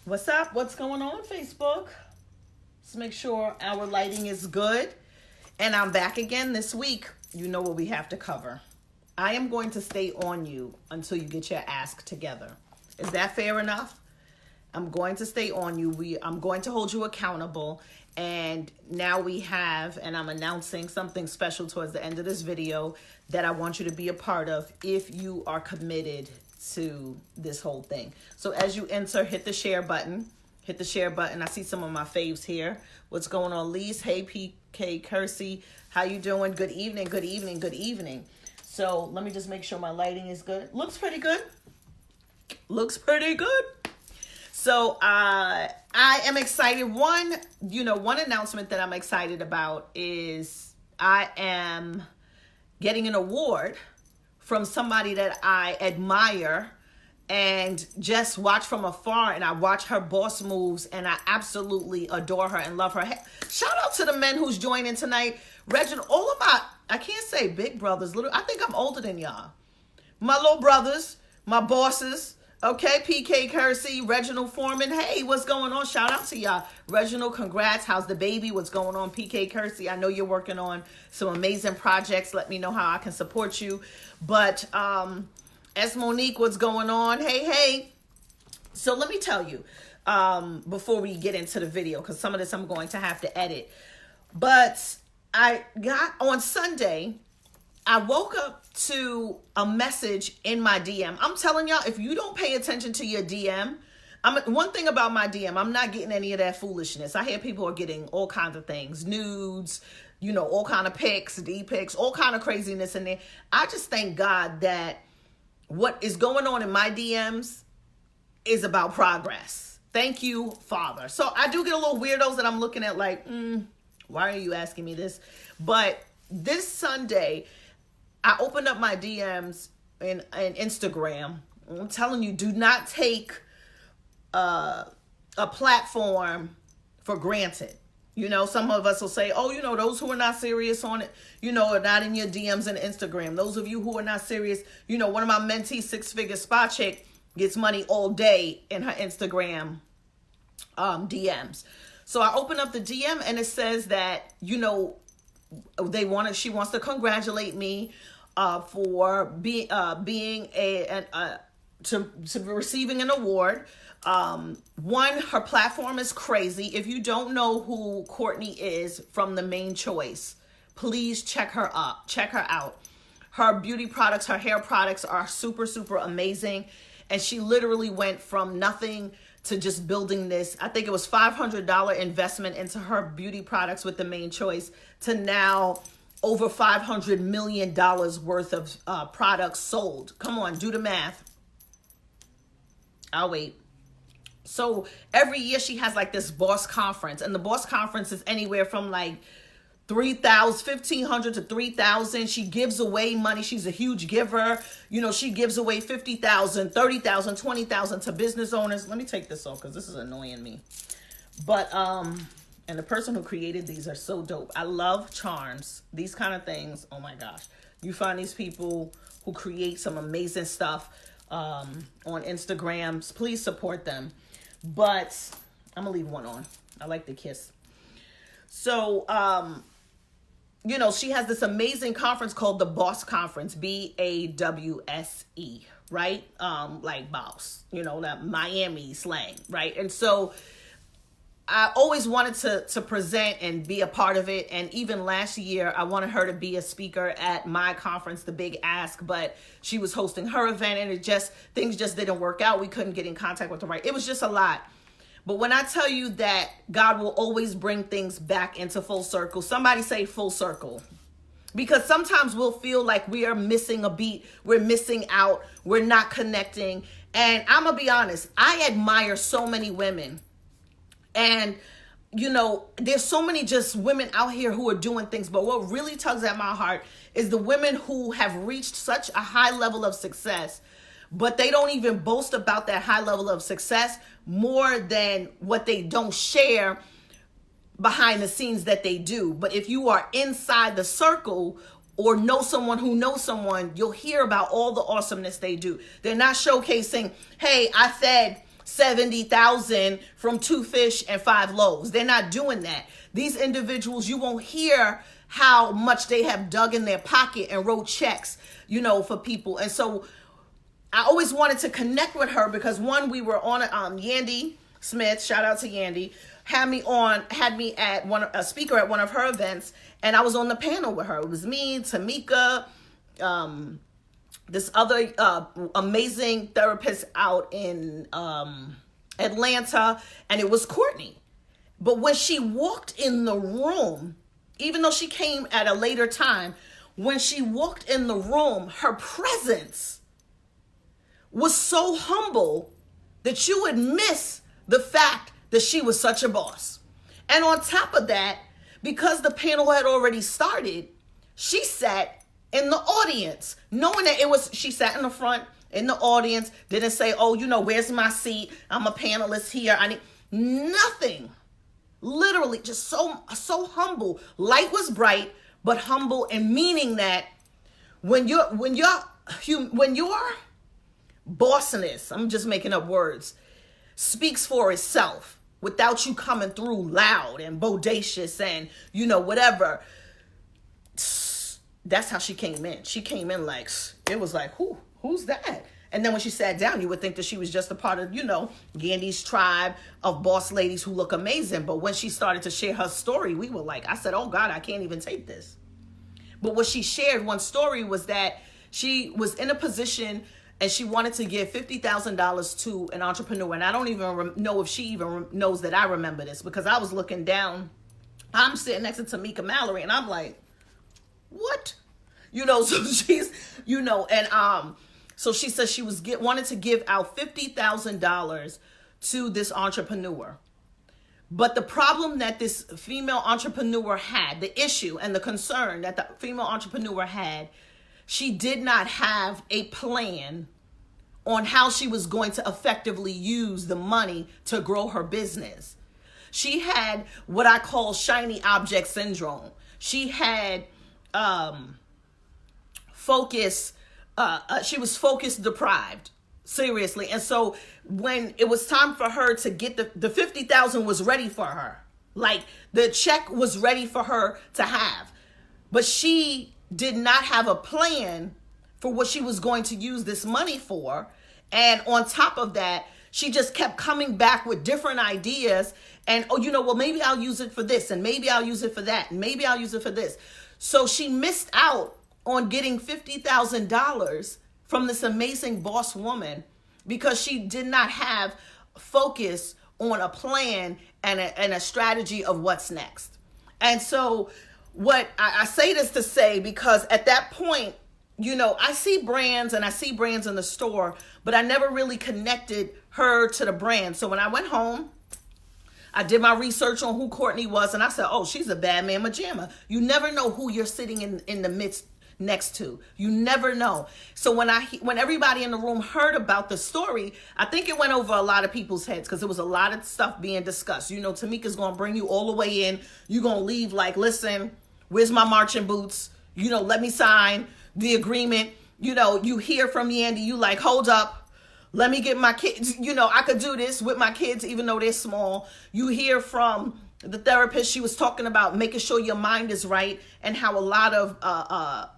What's up? What's going on, Facebook? Let's make sure our lighting is good. And I'm back again this week. You know what we have to cover. I am going to stay on you until you get your ask together. Is that fair enough? I'm going to stay on you. I'm going to hold you accountable. And now we have, and I'm announcing something special towards the end of this video that I want you to be a part of if you are committed to this whole thing. So as you enter, hit the share button. Hit the share button. I see some of my faves here. What's going on, Lise? Hey, PK Kersey. How you doing? Good evening, good evening, good evening. So let me just make sure my lighting is good. Looks pretty good. Looks pretty good. So I am excited. One announcement that I'm excited about is I am getting an award from somebody that I admire and just watch from afar, and I watch her boss moves, and I absolutely adore her and love her. Hey, shout out to the men who's joining tonight. Reginald, all of my, I can't say big brothers, I think I'm older than y'all. My little brothers, my bosses, okay, PK Kersey, Reginald Foreman. Hey, what's going on? Shout out to y'all. Reginald, congrats. How's the baby? What's going on, PK Kersey? I know you're working on some amazing projects. Let me know how I can support you. But S. Monique, what's going on? Hey. So let me tell you, before we get into the video, because some of this I'm going to have to edit. But I got on Sunday, I woke up to a message in my DM. I'm telling y'all, if you don't pay attention to your DM, one thing about my DM, I'm not getting any of that foolishness. I hear people are getting all kinds of things, nudes, all kind of pics, D-pics, all kind of craziness in there. I just thank God that what is going on in my DMs is about progress. Thank you, Father. So I do get a little weirdos that I'm looking at like, why are you asking me this? But this Sunday, I opened up my DMs in Instagram. I'm telling you, do not take a platform for granted. Some of us will say, oh, those who are not serious on it, are not in your DMs and Instagram. Those of you who are not serious, one of my mentees, 6-figure spa chick, gets money all day in her Instagram DMs. So I open up the DM and it says that, she wants to congratulate me for being receiving an award. One, her platform is crazy. If you don't know who Courtney is from The Main Choice, please check her out. Her beauty products, her hair products are super, super amazing. And she literally went from nothing to just building this. I think it was $500 investment into her beauty products with The Main Choice to now over $500 million worth of products sold. Come on, do the math. I'll wait. So every year she has like this boss conference, and the boss conference is anywhere from like $1,500 to $3,000. She gives away money. She's a huge giver. She gives away $50,000, $30,000, $20,000 to business owners. Let me take this off because this is annoying me. But and the person who created these are so dope. I love charms. These kind of things. Oh my gosh. You find these people who create some amazing stuff on Instagrams. Please support them. But I'm gonna leave one on. I like the kiss. So she has this amazing conference called the Boss Conference, BAWSE, right? Like boss, that Miami slang, right? And so I always wanted to present and be a part of it. And even last year, I wanted her to be a speaker at my conference, The Big Ask, but she was hosting her event and things just didn't work out. We couldn't get in contact with her, right? It was just a lot. But when I tell you that God will always bring things back into full circle, somebody say full circle. Because sometimes we'll feel like we are missing a beat, we're missing out, we're not connecting. And I'm going to be honest, I admire so many women. And, there's so many just women out here who are doing things. But what really tugs at my heart is the women who have reached such a high level of success, but they don't even boast about that high level of success more than what they don't share behind the scenes that they do. But if you are inside the circle or know someone who knows someone, you'll hear about all the awesomeness they do. They're not showcasing, hey, I fed $70,000 from 2 fish and 5 loaves. They're not doing that. These individuals, you won't hear how much they have dug in their pocket and wrote checks, for people. And so I always wanted to connect with her because one, we were on Yandy Smith, shout out to Yandy, had me at a speaker at one of her events, and I was on the panel with her. It was me, Tamika, this other amazing therapist out in Atlanta, and it was Courtney. But when she walked in the room, even though she came at a later time, when she walked in the room, her presence was so humble that you would miss the fact that she was such a boss. And on top of that, because the panel had already started, she sat in the audience, knowing that she sat in the front, in the audience, didn't say, oh, where's my seat? I'm a panelist here. I need nothing. Literally just so humble. Light was bright, but humble, and meaning that when your bossiness, I'm just making up words, speaks for itself without you coming through loud and bodacious and whatever. That's how she came in. She came in like, it was like, who's that? And then when she sat down, you would think that she was just a part of, Gandy's tribe of boss ladies who look amazing. But when she started to share her story, we were like, I said, oh God, I can't even take this. But what she shared, one story, was that she was in a position and she wanted to give $50,000 to an entrepreneur. And I don't even know if she even knows that I remember this, because I was looking down. I'm sitting next to Tamika Mallory and I'm like, what? So she's, and so she said she wanted to give out $50,000 to this entrepreneur. But the problem that this female entrepreneur had, the issue and the concern that the female entrepreneur had, she did not have a plan on how she was going to effectively use the money to grow her business. She had what I call shiny object syndrome. She had focus. She was focus deprived, seriously. And so when it was time for her to get the 50,000 was ready for her. Like the check was ready for her to have. But she did not have a plan for what she was going to use this money for. And on top of that, she just kept coming back with different ideas. And, well, maybe I'll use it for this. And maybe I'll use it for that. And maybe I'll use it for this. So she missed out on getting $50,000 from this amazing boss woman because she did not have focus on a plan and a strategy of what's next. And so what I say this to say, because at that point, I see brands and I see brands in the store, but I never really connected her to the brand. So when I went home, I did my research on who Courtney was, and I said, oh, she's a bad mamma jamma. You never know who you're sitting in the midst next to. You never know. So when everybody in the room heard about the story, I think it went over a lot of people's heads because there was a lot of stuff being discussed. Tamika's going to bring you all the way in. You're going to leave like, listen, where's my marching boots? Let me sign the agreement. You hear from Yandy, you like, hold up. Let me get my kids, I could do this with my kids, even though they're small. You hear from the therapist, she was talking about making sure your mind is right and how a lot of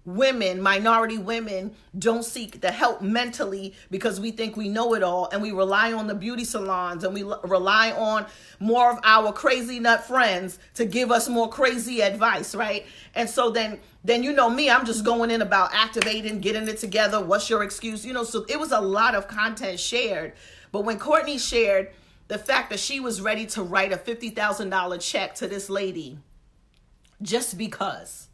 women, minority women, don't seek the help mentally because we think we know it all, and we rely on the beauty salons and we rely on more of our crazy nut friends to give us more crazy advice, right? And so then me, I'm just going in about activating, getting it together. What's your excuse? So it was a lot of content shared. But when Courtney shared the fact that she was ready to write a $50,000 check to this lady just because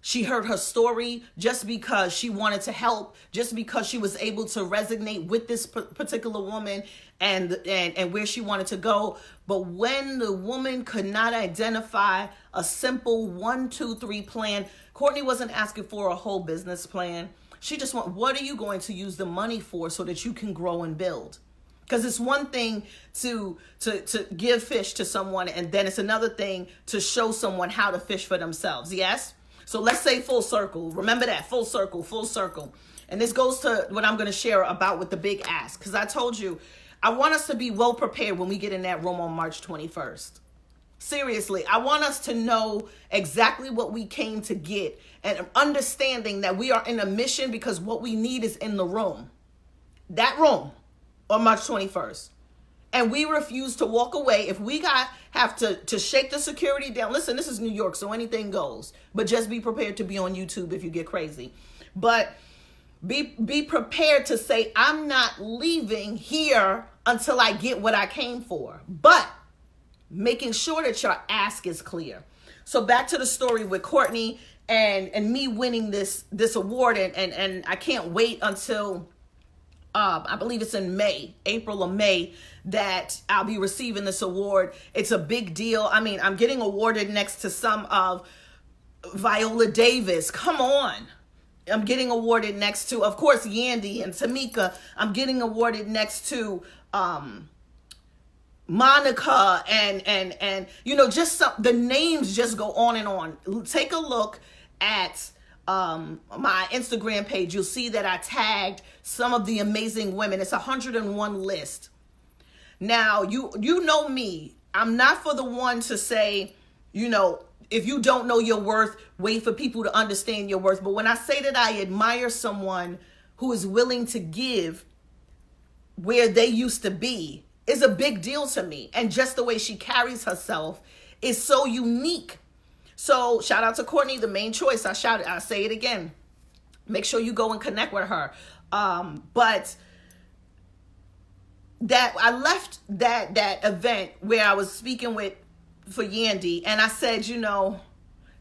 she heard her story, just because she wanted to help, just because she was able to resonate with this particular woman and where she wanted to go. But when the woman could not identify a simple 1, 2, 3 plan, Courtney wasn't asking for a whole business plan. She just what are you going to use the money for so that you can grow and build? Because it's one thing to give fish to someone, and then it's another thing to show someone how to fish for themselves. Yes? So let's say full circle. Remember that, full circle, full circle. And this goes to what I'm going to share about with the big ask. Because I told you, I want us to be well prepared when we get in that room on March 21st. Seriously, I want us to know exactly what we came to get and understanding that we are in a mission because what we need is in the room. That room on March 21st. And we refuse to walk away. If we have to shake the security down. Listen, this is New York, so anything goes. But just be prepared to be on YouTube if you get crazy. But be prepared to say, I'm not leaving here until I get what I came for. But making sure that your ask is clear. So back to the story with Courtney and me winning this award. And I can't wait until, I believe it's in May, April or May, that I'll be receiving this award. It's a big deal. I mean, I'm getting awarded next to some of Viola Davis. Come on. I'm getting awarded next to, of course, Yandy and Tamika. I'm getting awarded next to Monica and just the names just go on and on. Take a look at my Instagram page. You'll see that I tagged some of the amazing women. It's 101 list. Now, you know me. I'm not for the one to say, if you don't know your worth, wait for people to understand your worth. But when I say that I admire someone who is willing to give where they used to be, is a big deal to me. And just the way she carries herself is so unique. So shout out to Courtney, the main choice. I say it again. Make sure you go and connect with her. But that I left that event where I was speaking for Yandy, and I said,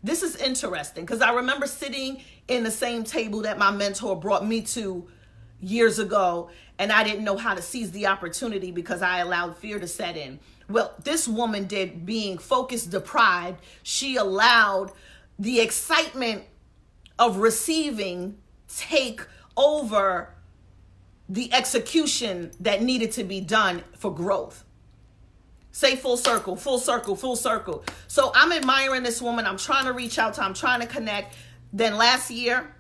this is interesting because I remember sitting in the same table that my mentor brought me to years ago, and I didn't know how to seize the opportunity because I allowed fear to set in. Well, this woman did, being focus deprived. She allowed the excitement of receiving take over the execution that needed to be done for growth. Say full circle, full circle, full circle. So I'm admiring this woman. I'm trying to reach out to her. I'm trying to connect. Then last year,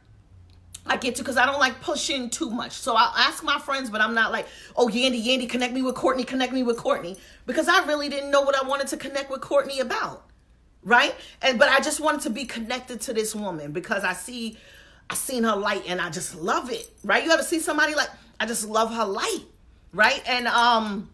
I get to, because I don't like pushing too much. So I'll ask my friends, but I'm not like, oh, Yandy, connect me with Courtney, because I really didn't know what I wanted to connect with Courtney about, right? But I just wanted to be connected to this woman because I seen her light and I just love it, right? You ever see somebody like, I just love her light, right? And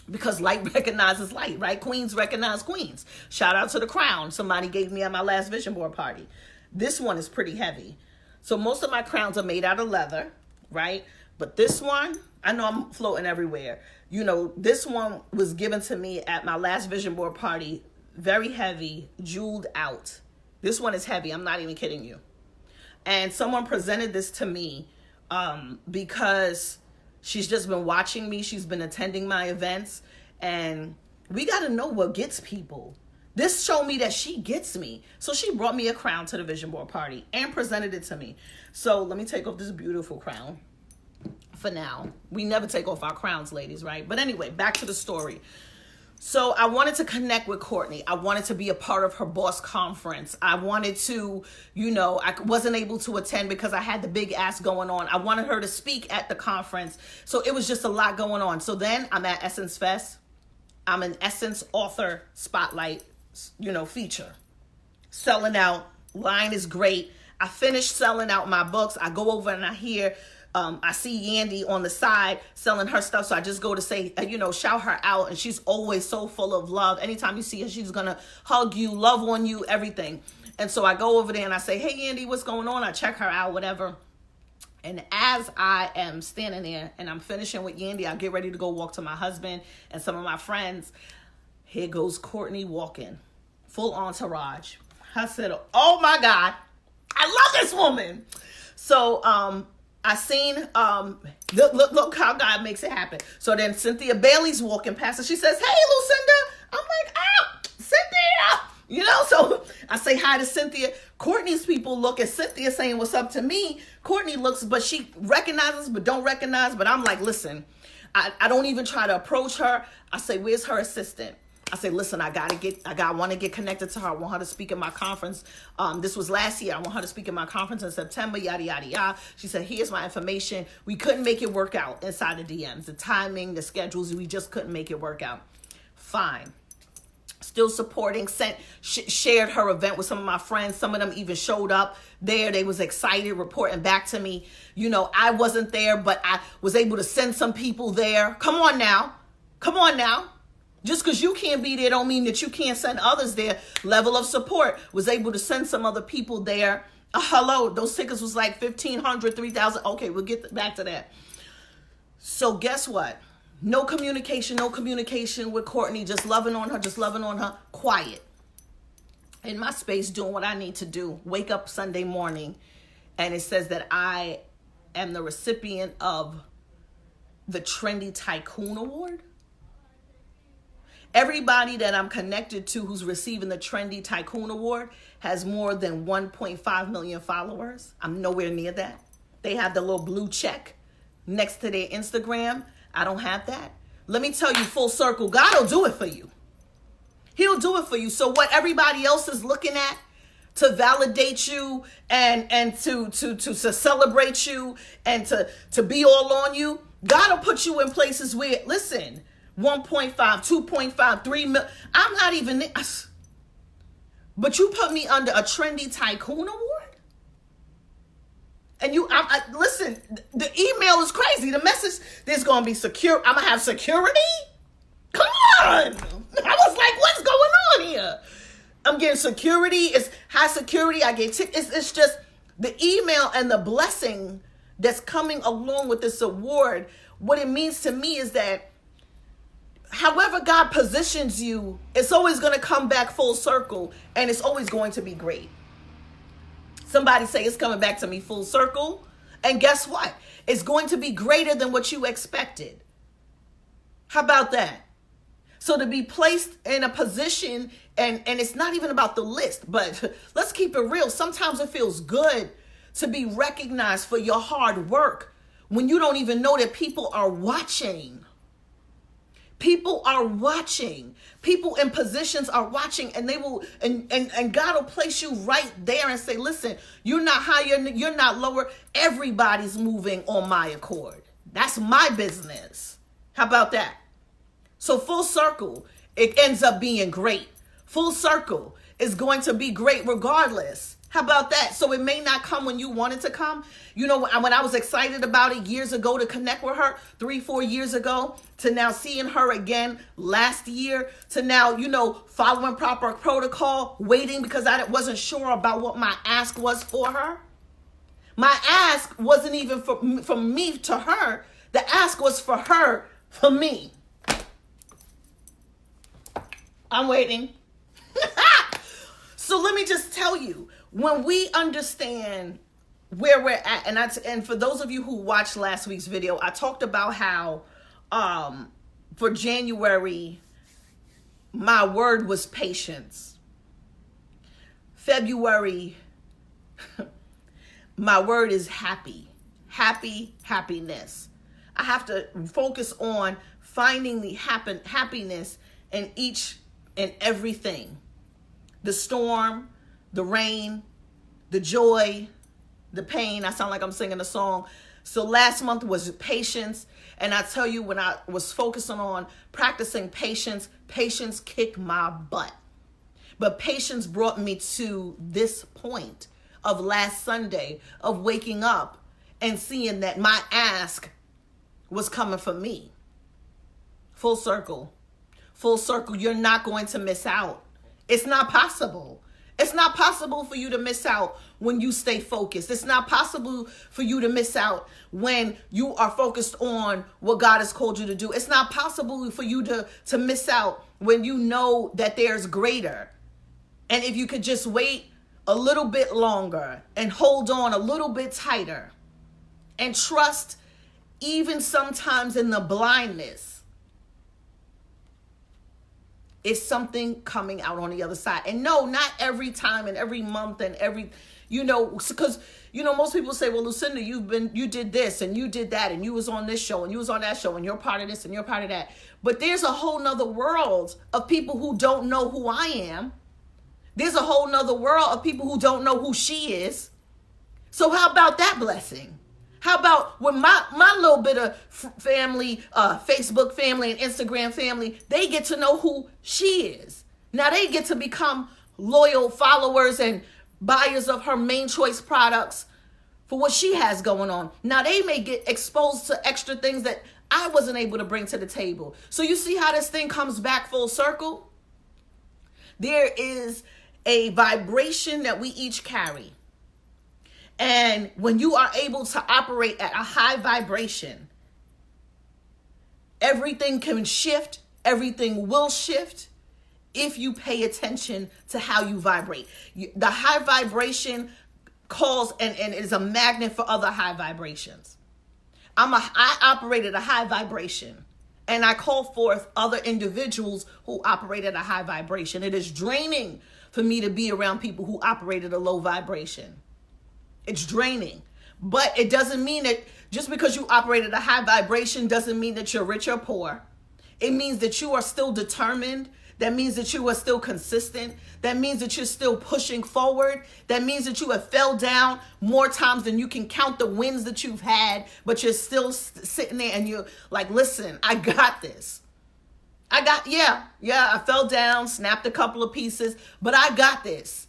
because light recognizes light, right? Queens recognize queens. Shout out to the crown somebody gave me at my last vision board party. This one is pretty heavy. So most of my crowns are made out of leather, right? But this one, I know I'm floating everywhere. This one was given to me at my last vision board party. Very heavy, jeweled out. This one is heavy. I'm not even kidding you. And someone presented this to me because she's just been watching me. She's been attending my events. And we got to know what gets people. This showed me that she gets me. So she brought me a crown to the vision board party and presented it to me. So let me take off this beautiful crown for now. We never take off our crowns, ladies, right? But anyway, back to the story. So I wanted to connect with Courtney. I wanted to be a part of her boss conference. I wanted to, I wasn't able to attend because I had the big ask going on. I wanted her to speak at the conference. So it was just a lot going on. So then I'm at Essence Fest. I'm an Essence author spotlight, feature. Selling out. Line is great. I finished selling out my books. I go over and I hear, I see Yandy on the side selling her stuff. So I just go to say, shout her out. And she's always so full of love. Anytime you see her, she's going to hug you, love on you, everything. And so I go over there and I say, hey, Yandy, what's going on? I check her out, whatever. And as I am standing there and I'm finishing with Yandy, I get ready to go walk to my husband and some of my friends. Here goes Courtney walking, full entourage. I said, oh my God, I love this woman. So I seen, look how God makes it happen. So then Cynthia Bailey's walking past and she says, hey, Lucinda. I'm like, Cynthia. So I say hi to Cynthia. Courtney's people look at Cynthia saying what's up to me. Courtney looks, but she recognizes, but don't recognize. But I'm like, listen, I don't even try to approach her. I say, where's her assistant? I said, listen, I want to get connected to her. I want her to speak at my conference. This was last year. I want her to speak at my conference in September, yada, yada, yada. She said, here's my information. We couldn't make it work out inside the DMs. The timing, the schedules, we just couldn't make it work out. Fine. Still supporting, shared her event with some of my friends. Some of them even showed up there. They was excited, reporting back to me. You know, I wasn't there, but I was able to send some people there. Come on now. Just because you can't be there don't mean that you can't send others there. Level of support. Was able to send some other people there. Hello, those tickets was like $1,500, $3,000. Okay, we'll get back to that. So guess what? No communication with Courtney, just loving on her, quiet. In my space, doing what I need to do. Wake up Sunday morning, and it says that I am the recipient of the Trendy Tycoon Award. Everybody that I'm connected to who's receiving the Trendy Tycoon Award has more than 1.5 million followers. I'm nowhere near that. They have the little blue check next to their Instagram. I don't have that. Let me tell you, full circle, God will do it for you. He'll do it for you. So what everybody else is looking at to validate you and to celebrate you and to be all on you, God will put you in places where, listen, 1.5, 2.5, 3 million. I'm not even, but you put me under a Trendy Tycoon Award? And listen, the email is crazy. The message, there's going to be secure. I'm going to have security? Come on. I was like, what's going on here? I'm getting security. It's high security. I get it's just the email and the blessing that's coming along with this award. What it means to me is that however God positions you, it's always going to come back full circle, and it's always going to be great. Somebody say it's coming back to me full circle. And guess what? It's going to be greater than what you expected. How about that? So to be placed in a position, and it's not even about the list, but let's keep it real. Sometimes it feels good to be recognized for your hard work when you don't even know that people are watching. People are watching. People in positions are watching, and they will, and God will place you right there and say, listen, you're not higher, you're not lower. Everybody's moving on my accord. That's my business. How about that? So full circle, it ends up being great. Full circle is going to be great regardless. How about that? So it may not come when you want it to come. You know, when I was excited about it years ago to connect with her 3-4 years ago, to now seeing her again last year, to now, you know, following proper protocol, waiting because I wasn't sure about what my ask was for her. My ask wasn't even from me to her. The ask was for her, for me. I'm waiting. So let me just tell you, when we understand where we're at, and for those of you who watched last week's video, I talked about how for January, my word was patience. February, my word is happy. Happiness. I have to focus on finding the happiness in each and everything. The storm, the rain, the joy, the pain. I sound like I'm singing a song. So last month was patience. And I tell you, when I was focusing on practicing patience kicked my butt. But patience brought me to this point of last Sunday of waking up and seeing that my ask was coming for me. Full circle. Full circle. You're not going to miss out. It's not possible. It's not possible for you to miss out when you stay focused. It's not possible for you to miss out when you are focused on what God has called you to do. It's not possible for you to miss out when you know that there's greater. And if you could just wait a little bit longer and hold on a little bit tighter and trust even sometimes in the blindness, it's something coming out on the other side. And no, not every time and every month and every, Because, most people say, well, Lucinda, you did this and you did that and you was on this show and you was on that show and you're part of this and you're part of that. But there's a whole nother world of people who don't know who I am. There's a whole nother world of people who don't know who she is. So how about that blessing? How about when my little bit of family, Facebook family and Instagram family, they get to know who she is. Now they get to become loyal followers and buyers of her main choice products for what she has going on. Now they may get exposed to extra things that I wasn't able to bring to the table. So you see how this thing comes back full circle? There is a vibration that we each carry. And when you are able to operate at a high vibration, everything can shift, everything will shift if you pay attention to how you vibrate. The high vibration calls and is a magnet for other high vibrations. I operate at a high vibration, and I call forth other individuals who operate at a high vibration. It is draining for me to be around people who operate at a low vibration. It's draining. But it doesn't mean that just because you operate at a high vibration doesn't mean that you're rich or poor. It means that you are still determined. That means that you are still consistent. That means that you're still pushing forward. That means that you have fell down more times than you can count the wins that you've had, but you're still sitting there and you're like, listen, I got this. I fell down, snapped a couple of pieces, but I got this,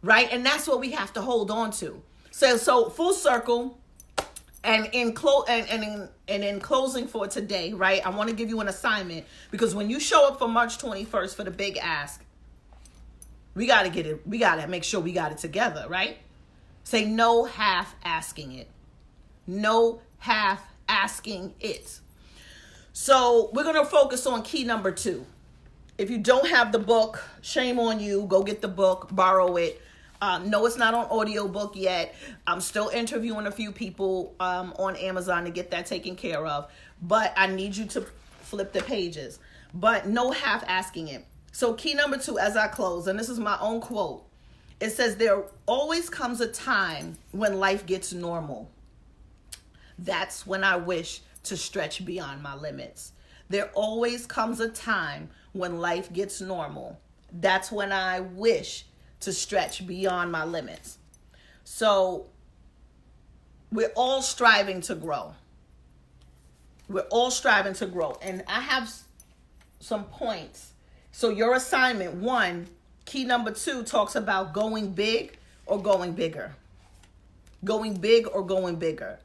right? And that's what we have to hold on to. So full circle, and in closing for today, right? I want to give you an assignment, because when you show up for March 21st for the big ask, we got to get it. We got to make sure we got it together, right? Say no half asking it. No half asking it. So we're going to focus on key number 2. If you don't have the book, shame on you. Go get the book, borrow it. No, it's not on audiobook yet. I'm still interviewing a few people on Amazon to get that taken care of. But I need you to flip the pages. But no half asking it. So key number 2 as I close, and this is my own quote. It says, there always comes a time when life gets normal. That's when I wish to stretch beyond my limits. There always comes a time when life gets normal. That's when I wish to stretch beyond my limits. So we're all striving to grow. We're all striving to grow. And I have some points. So your assignment 1, key number 2 talks about going big or going bigger. Going big or going bigger.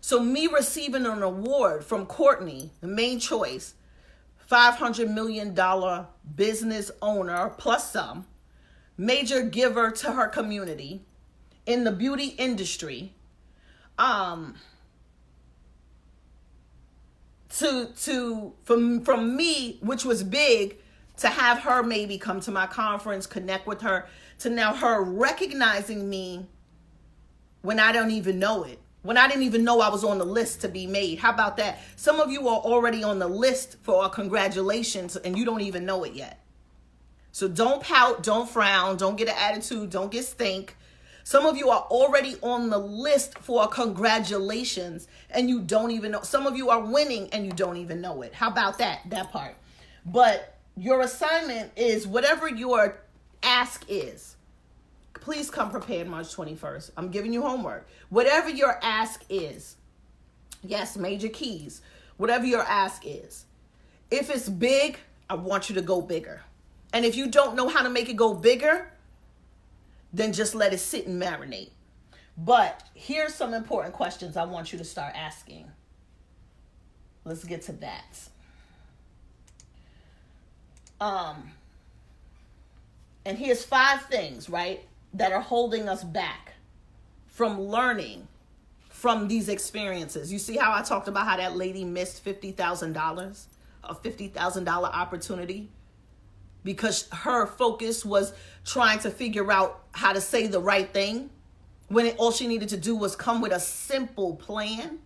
So me receiving an award from Courtney, the main choice, $500 million business owner plus some, major giver to her community in the beauty industry, from me, which was big, to have her maybe come to my conference, connect with her, to now her recognizing me when I don't even know it. When I didn't even know I was on the list to be made. How about that? Some of you are already on the list for a congratulations and you don't even know it yet. So don't pout, don't frown, don't get an attitude, don't get stink. Some of you are already on the list for a congratulations and you don't even know. Some of you are winning and you don't even know it. How about that part? But your assignment is whatever your ask is. Please come prepared March 21st. I'm giving you homework. Whatever your ask is. Yes, major keys. Whatever your ask is. If it's big, I want you to go bigger. And if you don't know how to make it go bigger, then just let it sit and marinate. But here's some important questions I want you to start asking. Let's get to that. And here's 5 things, right, that are holding us back from learning from these experiences. You see how I talked about how that lady missed $50,000, a $50,000 opportunity, because her focus was trying to figure out how to say the right thing when all she needed to do was come with a simple plan,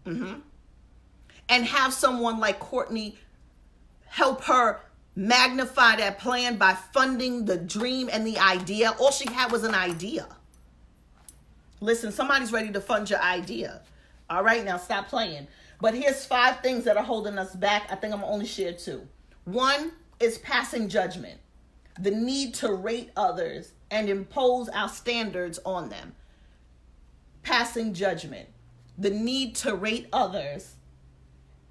and have someone like Courtney help her magnify that plan by funding the dream and the idea. All she had was an idea. Listen, somebody's ready to fund your idea. All right, now stop playing. But here's 5 things that are holding us back. I think I'm gonna only share 2. 1 is passing judgment. The need to rate others and impose our standards on them. Passing judgment. The need to rate others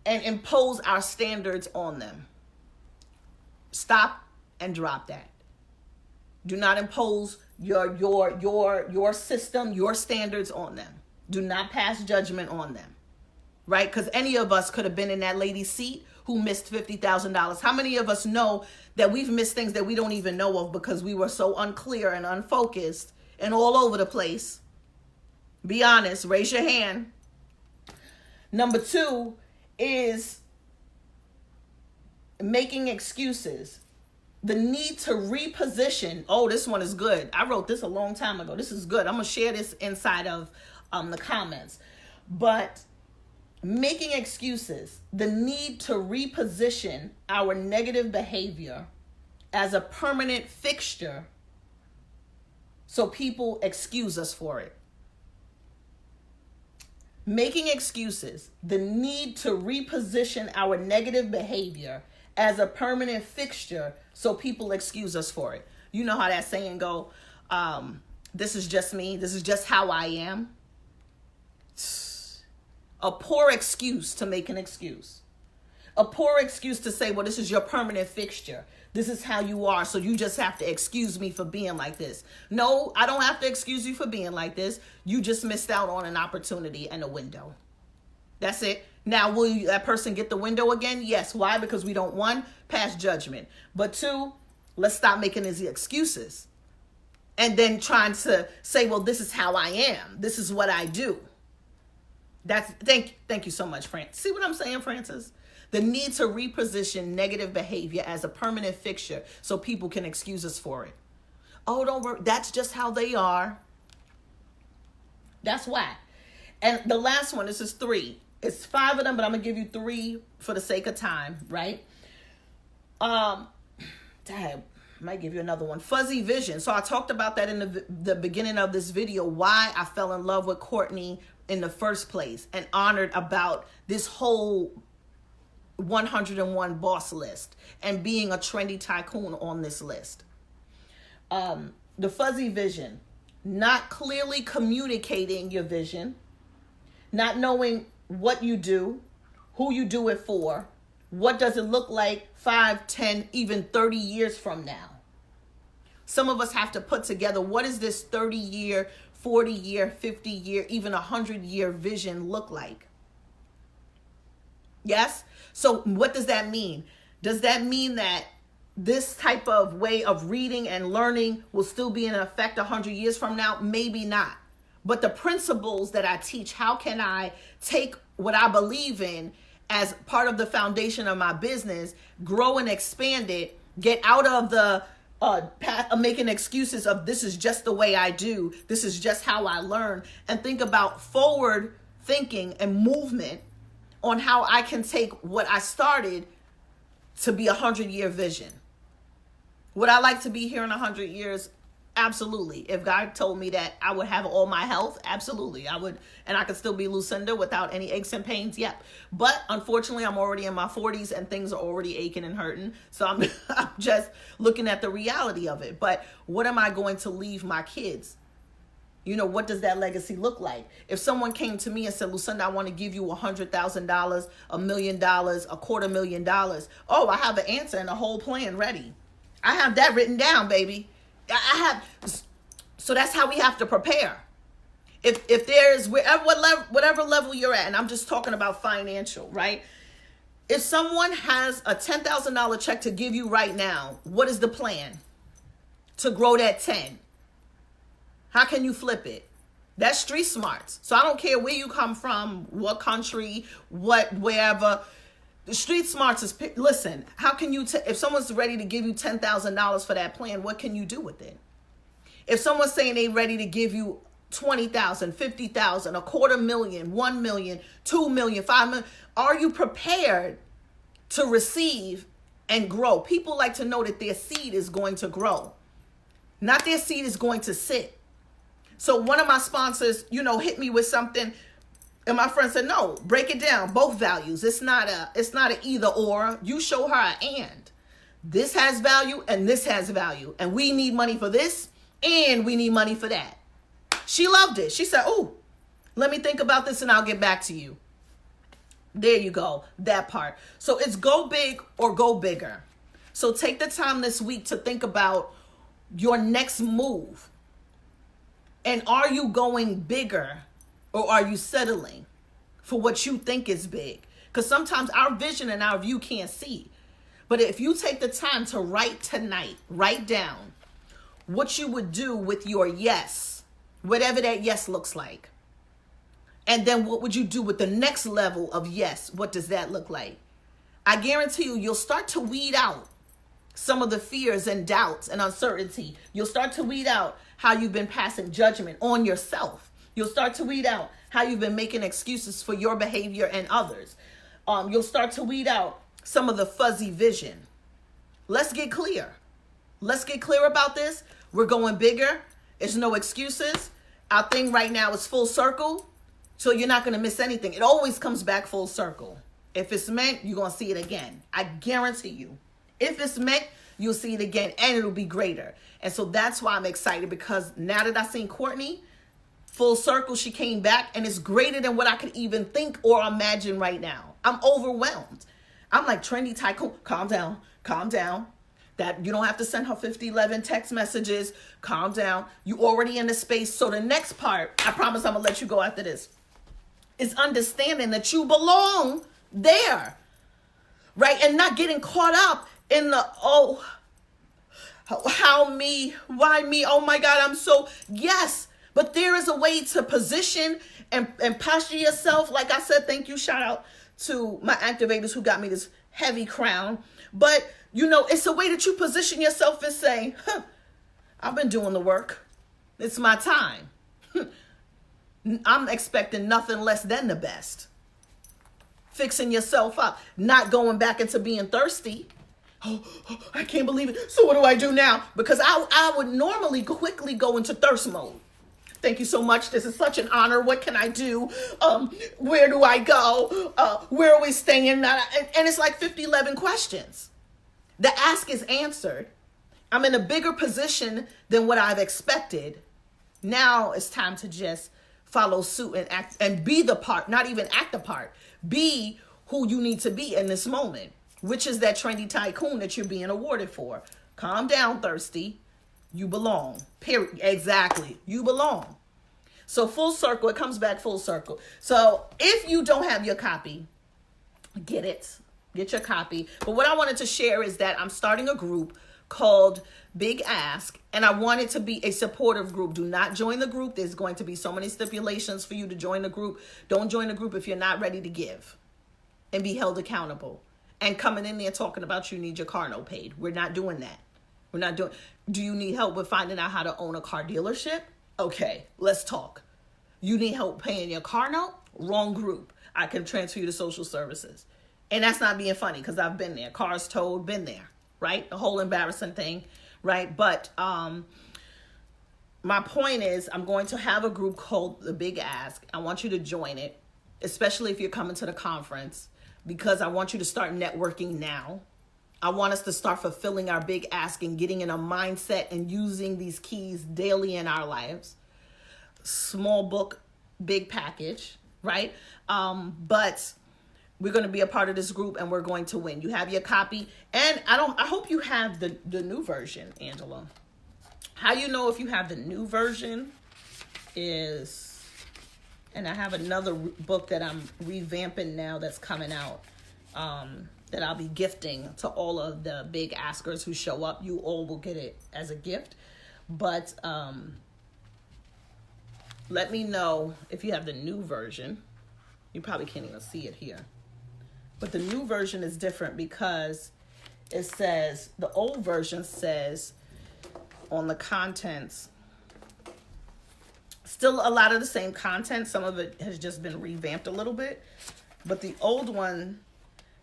and impose our standards on them. Stop and drop that. Do not impose your system, your standards on them. Do not pass judgment on them. Right? Because any of us could have been in that lady's seat who missed $50,000. How many of us know that we've missed things that we don't even know of because we were so unclear and unfocused and all over the place? Be honest. Raise your hand. Number 2 is making excuses. The need to reposition. Oh, this one is good. I wrote this a long time ago. This is good. I'm going to share this inside of the comments. But making excuses, the need to reposition our negative behavior as a permanent fixture so people excuse us for it. Making excuses, the need to reposition our negative behavior as a permanent fixture so people excuse us for it. You know how that saying go, this is just me, this is just how I am. A poor excuse to make an excuse. A poor excuse to say, well, this is your permanent fixture. This is how you are, so you just have to excuse me for being like this. No, I don't have to excuse you for being like this. You just missed out on an opportunity and a window. That's it. Now, will that person get the window again? Yes. Why? Because we don't, 1, pass judgment. But 2, let's stop making these excuses. And then trying to say, well, this is how I am. This is what I do. Thank you so much, Francis. See what I'm saying, Francis? The need to reposition negative behavior as a permanent fixture so people can excuse us for it. Oh, don't worry. That's just how they are. That's why. And the last one, this is 3. It's 5 of them, but I'm going to give you 3 for the sake of time, right? Dang, might give you another one. Fuzzy vision. So I talked about that in the beginning of this video, why I fell in love with Courtney in the first place and honored about this whole 101 boss list and being a trendy tycoon on this list. The fuzzy vision, not clearly communicating your vision, not knowing what you do, who you do it for, what does it look like 5, 10, even 30 years from now. Some of us have to put together, what does this 30-year, 40-year, 50-year, even 100-year vision look like? Yes? So what does that mean? Does that mean that this type of way of reading and learning will still be in effect 100 years from now? Maybe not. But the principles that I teach, how can I take what I believe in as part of the foundation of my business, grow and expand it, get out of the path of making excuses of this is just the way I do, this is just how I learn, and think about forward thinking and movement on how I can take what I started to be 100-year vision. Would I like to be here in 100 years? Absolutely. If God told me that I would have all my health, absolutely. I would, and I could still be Lucinda without any aches and pains. Yep. But unfortunately, I'm already in my 40s and things are already aching and hurting. So I'm just looking at the reality of it. But what am I going to leave my kids? You know, what does that legacy look like? If someone came to me and said, Lucinda, I want to give you $100,000, $1 million, $250,000. Oh, I have an answer and a whole plan ready. I have that written down, baby. So that's how we have to prepare. If there's whatever level you're at, and I'm just talking about financial, right? If someone has a $10,000 check to give you right now, what is the plan to grow that 10? How can you flip it? That's street smarts. So I don't care where you come from, what country, wherever. The street smarts is, listen, how can you, if someone's ready to give you $10,000 for that plan, what can you do with it? If someone's saying they're ready to give you $20,000, $50,000, $250,000, $1 million, $2 million, $5 million, are you prepared to receive and grow? People like to know that their seed is going to grow, not their seed is going to sit. So one of my sponsors, hit me with something, and my friend said, no, break it down, both values. It's not a either or. You show her an and. This has value and this has value. And we need money for this and we need money for that. She loved it. She said, oh, let me think about this and I'll get back to you. There you go, that part. So it's go big or go bigger. So take the time this week to think about your next move. And are you going bigger or are you settling for what you think is big? Because sometimes our vision and our view can't see. But if you take the time to write down what you would do with your yes, whatever that yes looks like. And then what would you do with the next level of yes? What does that look like? I guarantee you'll start to weed out some of the fears and doubts and uncertainty. You'll start to weed out how you've been passing judgment on yourself. You'll start to weed out how you've been making excuses for your behavior and others. You'll start to weed out some of the fuzzy vision. Let's get clear. Let's get clear about this. We're going bigger. There's no excuses. Our thing right now is full circle. So you're not going to miss anything. It always comes back full circle. If it's meant, you're going to see it again. I guarantee you. If it's meant, you'll see it again and it'll be greater. And so that's why I'm excited, because now that I've seen Courtney, full circle, she came back and it's greater than what I could even think or imagine right now. I'm overwhelmed. I'm like, Trendy, Tycoon, calm down, calm down. That you don't have to send her 5011 text messages. Calm down. You already in the space. So the next part, I promise I'm going to let you go after this, is understanding that you belong there, right? And not getting caught up in the, how me, why me? Oh my God, I'm so, yes. But there is a way to position and posture yourself. Like I said, thank you. Shout out to my activators who got me this heavy crown. But, it's a way that you position yourself and say, I've been doing the work. It's my time. I'm expecting nothing less than the best. Fixing yourself up, not going back into being thirsty. Oh, I can't believe it. So what do I do now? Because I would normally quickly go into thirst mode. Thank you so much. This is such an honor. What can I do? Where do I go? Where are we staying? And it's like 5011 questions. The ask is answered. I'm in a bigger position than what I've expected. Now it's time to just follow suit and act and be the part, not even act the part. Be who you need to be in this moment, which is that trendy tycoon that you're being awarded for. Calm down, thirsty. You belong. Period. Exactly. You belong. So full circle, it comes back full circle. So if you don't have your copy, get it. Get your copy. But what I wanted to share is that I'm starting a group called Big Ask, and I want it to be a supportive group. Do not join the group. There's going to be so many stipulations for you to join the group. Don't join the group if you're not ready to give and be held accountable. And coming in there talking about you need your car note paid. We're not doing that. We're not doing. Do you need help with finding out how to own a car dealership? Okay, let's talk. You need help paying your car note? Wrong group. I can transfer you to social services. And that's not being funny, because I've been there. Cars towed, been there, right? The whole embarrassing thing, right? But my point is, I'm going to have a group called The Big Ask. I want you to join it, especially if you're coming to the conference, because I want you to start networking now. I want us to start fulfilling our big ask and getting in a mindset and using these keys daily in our lives. Small book, big package, right? But we're going to be a part of this group and we're going to win. You have your copy. And I hope you have the new version, Angela. How you know if you have the new version is, and I have another book that I'm revamping now that's coming out, that I'll be gifting to all of the big askers who show up. You all will get it as a gift. But let me know if you have the new version. You probably can't even see it here. But the new version is different because it says, the old version says on the contents, still a lot of the same content. Some of it has just been revamped a little bit. But the old one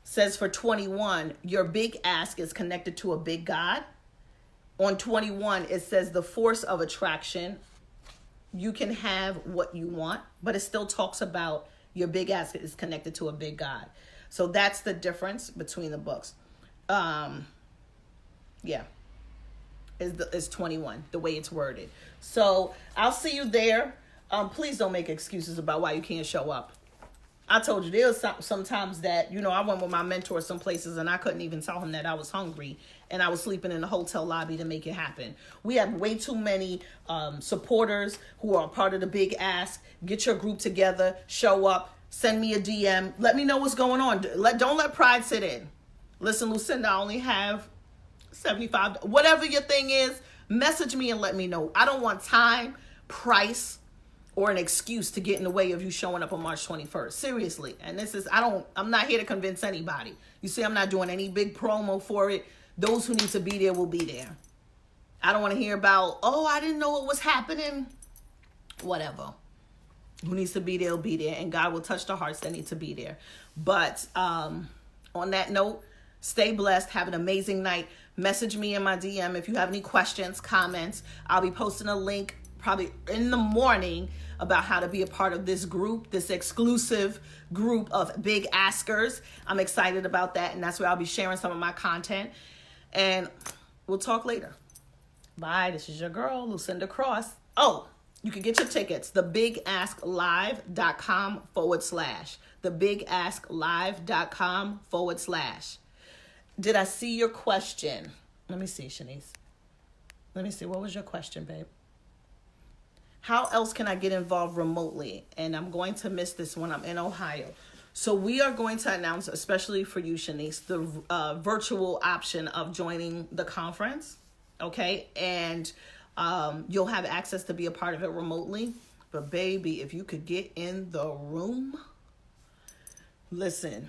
says for 21, your big ask is connected to a big God. On 21, it says the force of attraction you can have what you want, but it still talks about your big ass is connected to a big God. So that's the difference between the books. Yeah. Is 21, the way it's worded. So I'll see you there. Please don't make excuses about why you can't show up. I told you there was sometimes that, I went with my mentor some places and I couldn't even tell him that I was hungry and I was sleeping in the hotel lobby to make it happen. We have way too many supporters who are part of the Big Ask. Get your group together, show up, send me a DM. Let me know what's going on. Don't let pride sit in. Listen, Lucinda, I only have 75. Whatever your thing is, message me and let me know. I don't want time, price, or an excuse to get in the way of you showing up on March 21st. Seriously. And I'm not here to convince anybody. You see, I'm not doing any big promo for it. Those who need to be there will be there. I don't want to hear about, I didn't know what was happening. Whatever. Who needs to be there will be there. And God will touch the hearts that need to be there. But on that note, stay blessed. Have an amazing night. Message me in my DM if you have any questions, comments. I'll be posting a link probably in the morning about how to be a part of this group, this exclusive group of big askers. I'm excited about that, and that's where I'll be sharing some of my content. And we'll talk later. Bye. This is your girl, Lucinda Cross. Oh, you can get your tickets. thebigasklive.com/. thebigasklive.com/. Did I see your question? Let me see, Shanice. Let me see. What was your question, babe? How else can I get involved remotely? And I'm going to miss this when I'm in Ohio. So we are going to announce, especially for you, Shanice, the virtual option of joining the conference. Okay? And you'll have access to be a part of it remotely. But baby, if you could get in the room, listen,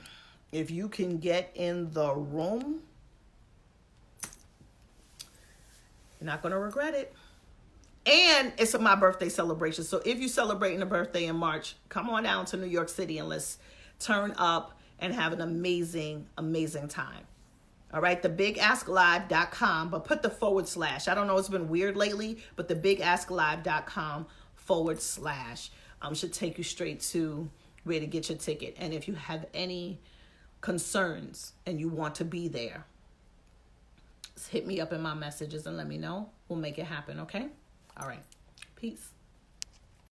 if you can get in the room, you're not going to regret it. And it's my birthday celebration. So if you're celebrating a birthday in March, come on down to New York City and let's turn up and have an amazing, amazing time. All right, thebigasklive.com, but put the /. I don't know, it's been weird lately, but thebigasklive.com / should take you straight to where to get your ticket. And if you have any concerns and you want to be there, hit me up in my messages and let me know. We'll make it happen, okay? All right. Peace.